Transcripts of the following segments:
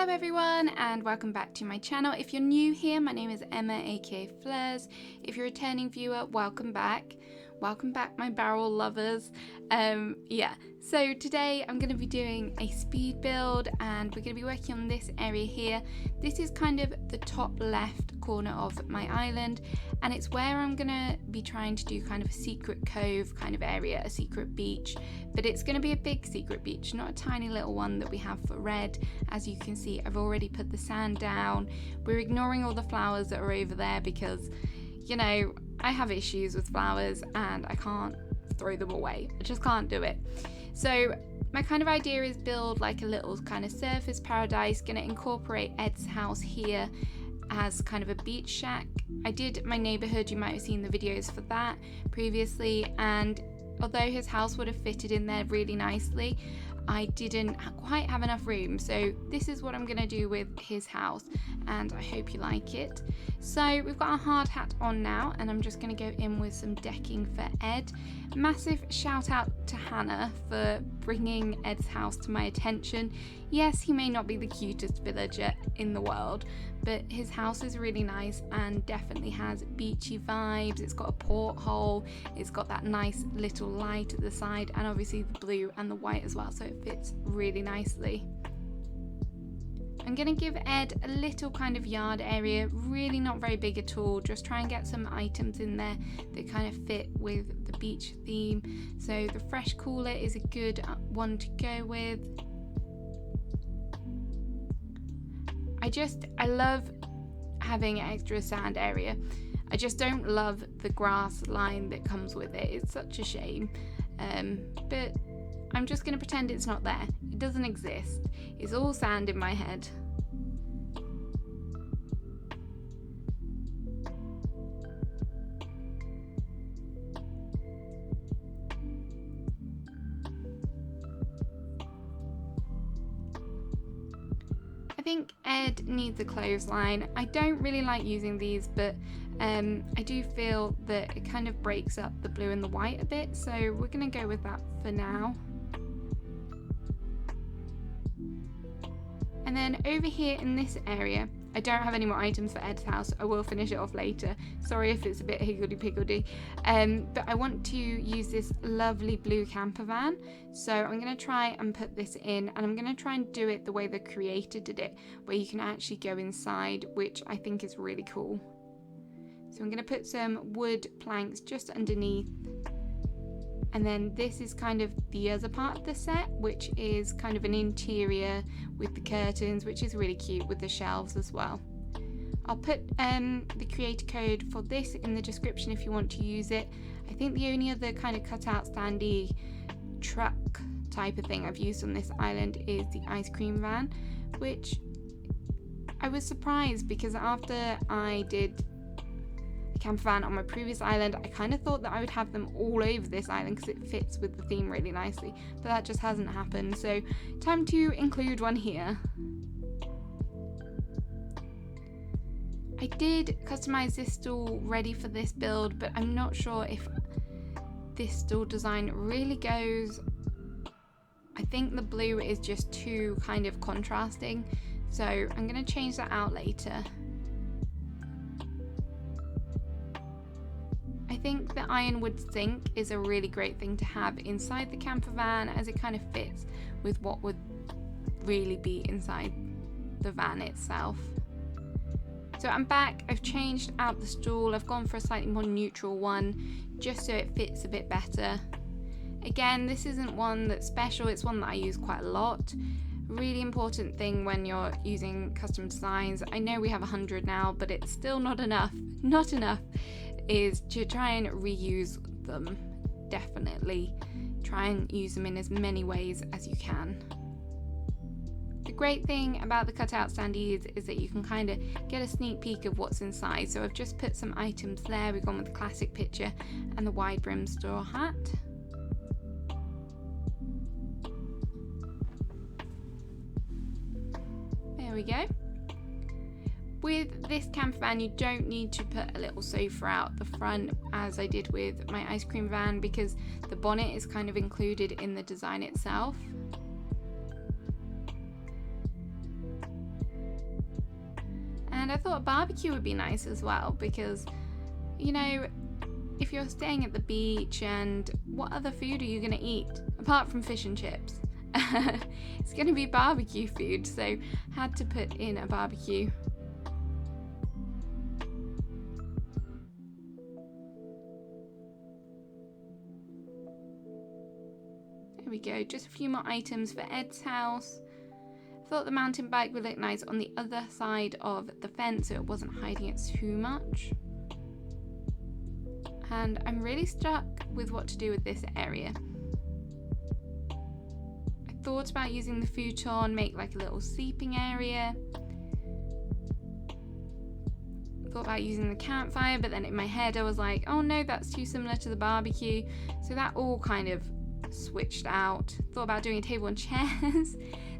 Hello everyone and welcome back to my channel. If you're new here, my name is Emma aka Fleurs. If you're a returning viewer, welcome back. Welcome back my barrel lovers. So today I'm going to be doing a speed build and we're going to be working on this area here. This is kind of the top left corner of my island and it's where I'm going to be trying to do kind of a secret cove kind of area, a secret beach, but it's going to be a big secret beach, not a tiny little one that we have for red. As you can see, I've already put the sand down. We're ignoring all the flowers that are over there because, you know, I have issues with flowers and I can't throw them away. I just can't do it. So my kind of idea is build like a little kind of surface paradise, gonna incorporate Ed's house here as kind of a beach shack. I did my neighborhood, you might have seen the videos for that previously, and although his house would have fitted in there really nicely, I didn't quite have enough room, so this is what I'm going to do with his house and I hope you like it. So we've got our hard hat on now and I'm just going to go in with some decking for Ed. Massive shout out to Hannah for bringing Ed's house to my attention. Yes, he may not be the cutest villager in the world, but his house is really nice and definitely has beachy vibes. It's got a porthole, it's got that nice little light at the side, and obviously the blue and the white as well, so it fits really nicely. I'm going to give Ed a little kind of yard area, really not very big at all, just try and get some items in there that kind of fit with the beach theme. So the fresh cooler is a good one to go with. I love having an extra sand area. I just don't love the grass line that comes with it. It's such a shame. But I'm just going to pretend it's not there. It doesn't exist. It's all sand in my head. I think Ed needs a clothesline. I don't really like using these, but I do feel that it kind of breaks up the blue and the white a bit, so we're going to go with that for now. And then over here in this area, I don't have any more items for Ed's house. I will finish it off later. Sorry if it's a bit higgledy-piggledy. But I want to use this lovely blue camper van. So I'm going to try and put this in, and I'm going to try and do it the way the creator did it, where you can actually go inside, which I think is really cool. So I'm going to put some wood planks just underneath. And then this is kind of the other part of the set, which is kind of an interior with the curtains, which is really cute with the shelves as well. I'll put the creator code for this in the description if you want to use it. I think the only other kind of cutout standy truck type of thing I've used on this island is the ice cream van, which I was surprised because after I did camper van on my previous island, I kind of thought that I would have them all over this island because it fits with the theme really nicely, but that just hasn't happened, so time to include one here. I did customize this stool ready for this build, but I'm not sure if this stool design really goes. I think the blue is just too kind of contrasting, so I'm going to change that out later. I think the ironwood sink is a really great thing to have inside the camper van, as it kind of fits with what would really be inside the van itself. So I'm back, I've changed out the stool, I've gone for a slightly more neutral one just so it fits a bit better. Again, this isn't one that's special, it's one that I use quite a lot. Really important thing when you're using custom designs, I know we have 100 now, but it's still not enough, is to try and reuse them. Definitely try and use them in as many ways as you can. The great thing about the cutout standees is that you can kind of get a sneak peek of what's inside. So I've just put some items there. We've gone with the classic picture and the wide brim straw hat. There we go. With this camper van, you don't need to put a little sofa out the front as I did with my ice cream van, because the bonnet is kind of included in the design itself. And I thought a barbecue would be nice as well because, you know, if you're staying at the beach, and what other food are you going to eat apart from fish and chips? It's going to be barbecue food, so had to put in a barbecue. There we go, just a few more items for Ed's house. Thought the mountain bike would look nice on the other side of the fence so it wasn't hiding it too much. And I'm really stuck with what to do with this area. I thought about using the futon, make like a little sleeping area. Thought about using the campfire, but then in my head I was like, oh no, that's too similar to the barbecue. So that all kind of switched out. Thought about doing a table and chairs.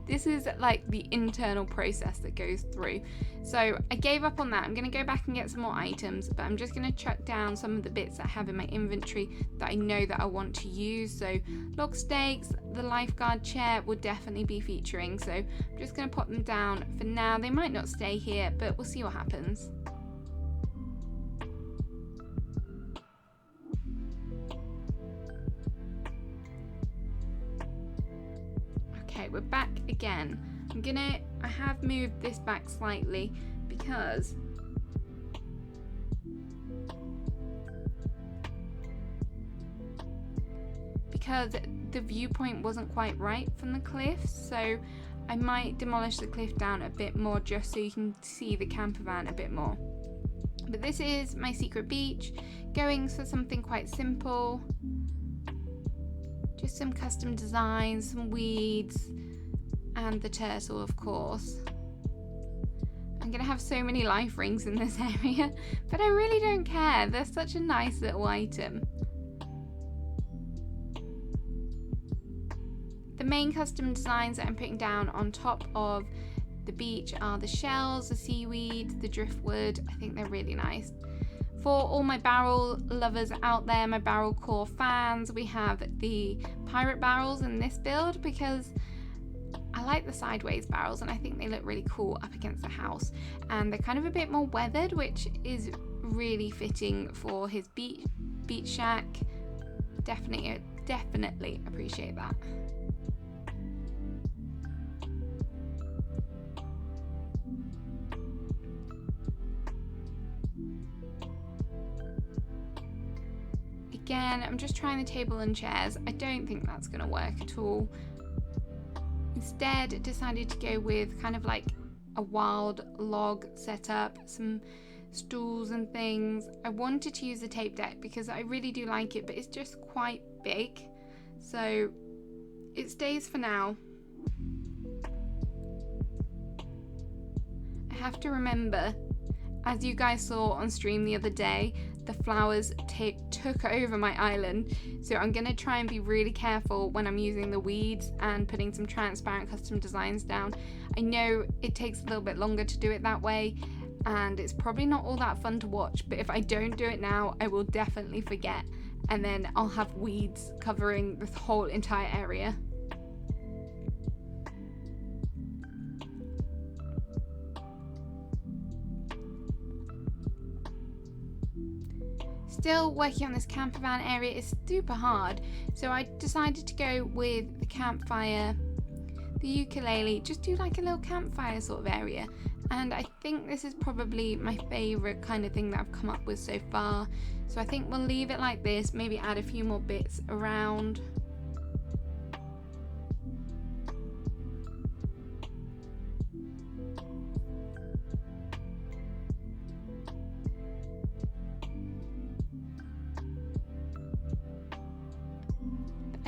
This is like the internal process that goes through. So I gave up on that. I'm going to go back and get some more items, but I'm just going to chuck down some of the bits that I have in my inventory that I know that I want to use. So log stakes, the lifeguard chair will definitely be featuring. So I'm just going to pop them down for now. They might not stay here, but we'll see what happens. Okay, we're back again. I have moved this back slightly because the viewpoint wasn't quite right from the cliffs, so I might demolish the cliff down a bit more just so you can see the campervan a bit more. But this is my secret beach, going for something quite simple. Just some custom designs, some weeds, and the turtle, of course. I'm gonna have so many life rings in this area, but I really don't care. They're such a nice little item. The main custom designs that I'm putting down on top of the beach are the shells, the seaweed, the driftwood. I think they're really nice. For all my barrel lovers out there, my barrel core fans, we have the pirate barrels in this build because I like the sideways barrels and I think they look really cool up against the house. And they're kind of a bit more weathered, which is really fitting for his beach shack. Definitely appreciate that. Again, I'm just trying the table and chairs. I don't think that's going to work at all. Instead, decided to go with kind of like a wild log setup, some stools and things. I wanted to use the tape deck because I really do like it, but it's just quite big. So it stays for now. I have to remember, as you guys saw on stream the other day, the flowers took over my island, so I'm going to try and be really careful when I'm using the weeds and putting some transparent custom designs down. I know it takes a little bit longer to do it that way and it's probably not all that fun to watch, but if I don't do it now I will definitely forget, and then I'll have weeds covering this whole entire area. Still working on this campervan area is super hard, so I decided to go with the campfire, the ukulele, just do like a little campfire sort of area. And I think this is probably my favourite kind of thing that I've come up with so far. So I think we'll leave it like this, maybe add a few more bits around.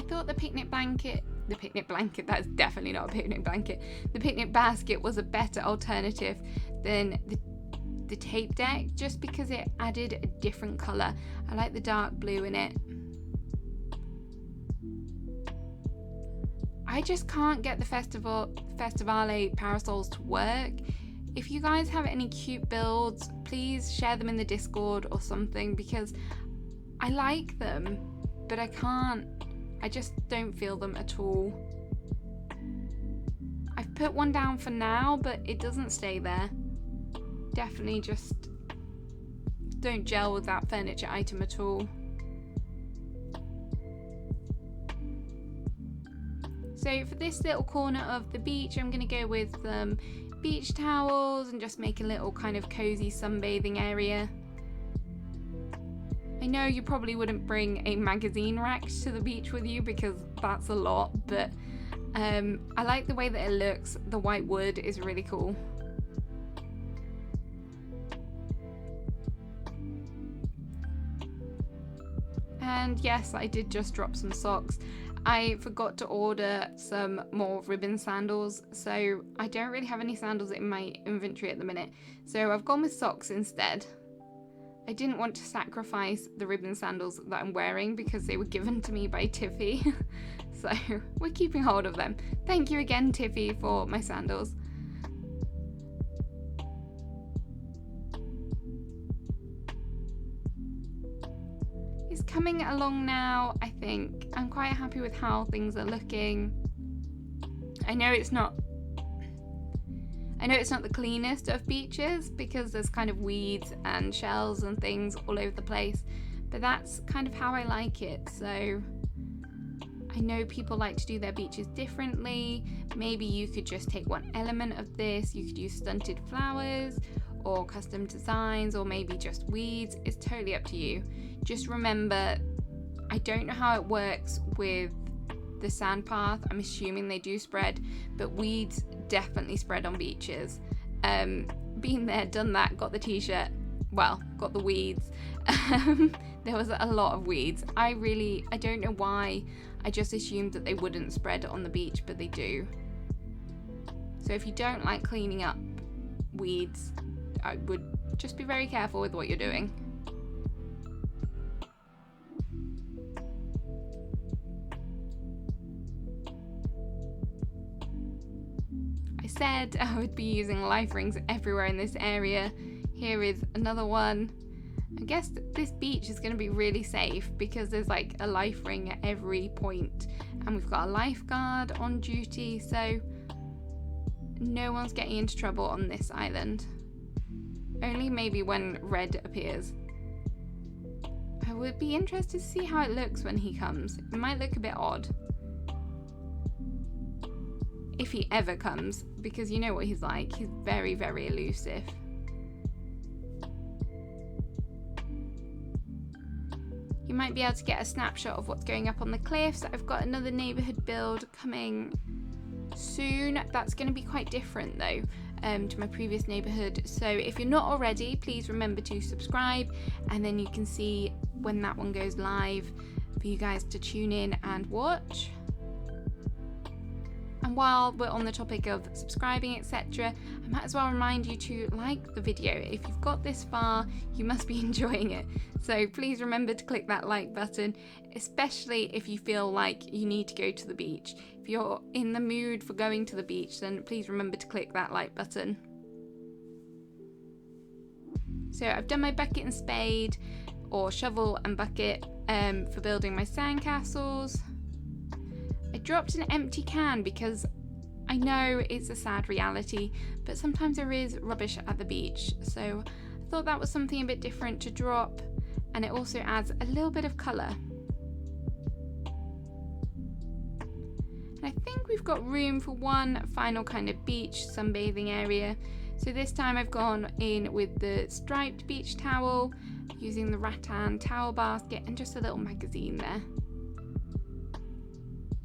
Thought the picnic blanket, that's definitely not a picnic blanket. The picnic basket was a better alternative than the tape deck, just because it added a different colour. I like the dark blue in it. I just can't get the Festivale parasols to work. If you guys have any cute builds, please share them in the Discord or something, because I like them, but I just don't feel them at all. I've put one down for now, but it doesn't stay there. definitely just don't gel with that furniture item at all. So for this little corner of the beach, I'm going to go with some beach towels and just make a little kind of cozy sunbathing area. I know you probably wouldn't bring a magazine rack to the beach with you because that's a lot, but I like the way that it looks. The white wood is really cool. And yes, I did just drop some socks. I forgot to order some more ribbon sandals, so I don't really have any sandals in my inventory at the minute. So I've gone with socks instead. I didn't want to sacrifice the ribbon sandals that I'm wearing because they were given to me by Tiffy. So we're keeping hold of them. Thank you again, Tiffy, for my sandals. It's coming along now, I think. I'm quite happy with how things are looking. I know it's not the cleanest of beaches because there's kind of weeds and shells and things all over the place, but that's kind of how I like it. So I know people like to do their beaches differently. Maybe you could just take one element of this. You could use stunted flowers or custom designs, or maybe just weeds. It's totally up to you. Just remember, I don't know how it works with the sand path. I'm assuming they do spread, but weeds definitely spread on beaches. Been there, done that, got the t-shirt, well, got the weeds. There was a lot of weeds. I don't know why. I just assumed that they wouldn't spread on the beach, but they do. So if you don't like cleaning up weeds, I would just be very careful with what you're doing. I said I would be using life rings everywhere in this area. Here is another one. I guess this beach is going to be really safe because there's like a life ring at every point, and we've got a lifeguard on duty, so no one's getting into trouble on this island. Only maybe when Red appears. I would be interested to see how it looks when he comes. It might look a bit odd. If he ever comes, because you know what he's like. He's very, very elusive. You might be able to get a snapshot of what's going up on the cliffs. I've got another neighbourhood build coming soon. That's going to be quite different though to my previous neighbourhood. So if you're not already, please remember to subscribe, and then you can see when that one goes live for you guys to tune in and watch. And while we're on the topic of subscribing, etc., I might as well remind you to like the video. If you've got this far, you must be enjoying it. So please remember to click that like button, especially if you feel like you need to go to the beach. If you're in the mood for going to the beach, then please remember to click that like button. So I've done my bucket and spade, or shovel and bucket, for building my sandcastles. I dropped an empty can because I know it's a sad reality, but sometimes there is rubbish at the beach, so I thought that was something a bit different to drop, and it also adds a little bit of colour. And I think we've got room for one final kind of beach sunbathing area, so this time I've gone in with the striped beach towel, using the rattan towel basket and just a little magazine there.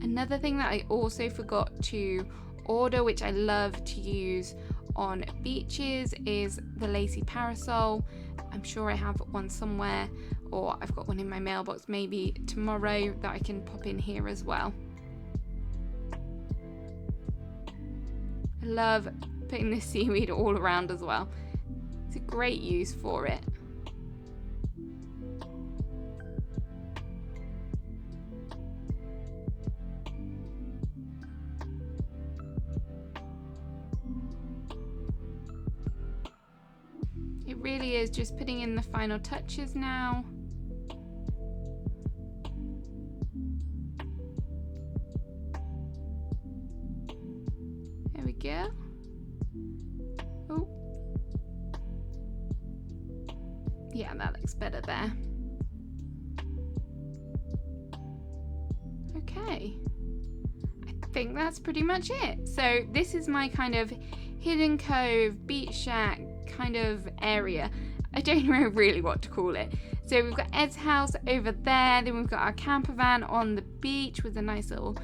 Another thing that I also forgot to order, which I love to use on beaches, is the lacy parasol. I'm sure I have one somewhere, or I've got one in my mailbox maybe tomorrow that I can pop in here as well. I love putting this seaweed all around as well. It's a great use for it. It really is just putting in the final touches now. There we go. Oh, Yeah, that looks better there. Okay, I think that's pretty much it. So this is my kind of hidden cove, beach shack kind of area. I don't know really what to call it. So we've got Ed's house over there, then we've got our camper van on the beach with a nice little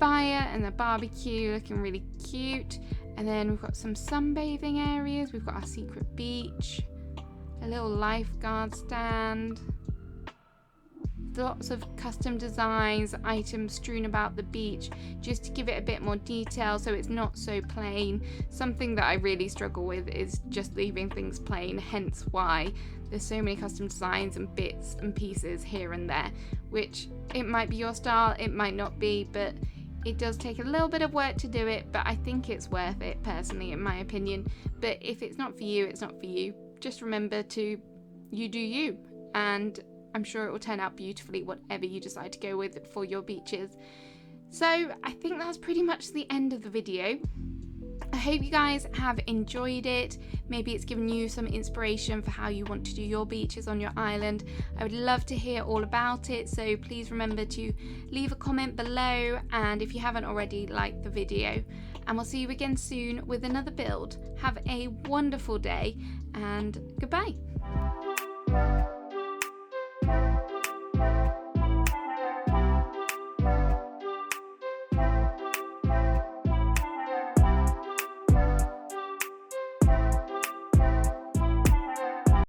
fire and a barbecue looking really cute. And then we've got some sunbathing areas, we've got our secret beach, a little lifeguard stand, lots of custom designs, items strewn about the beach just to give it a bit more detail so it's not so plain. Something that I really struggle with is just leaving things plain, hence why there's so many custom designs and bits and pieces here and there, which it might be your style, it might not be, but it does take a little bit of work to do it, but I think it's worth it personally, in my opinion. But if it's not for you, it's not for you. Just remember to, you do you, and I'm sure it will turn out beautifully whatever you decide to go with for your beaches. So I think that's pretty much the end of the video. I hope you guys have enjoyed it. Maybe it's given you some inspiration for how you want to do your beaches on your island. I would love to hear all about it, so please remember to leave a comment below, and if you haven't already, like the video. And we'll see you again soon with another build. Have a wonderful day and goodbye.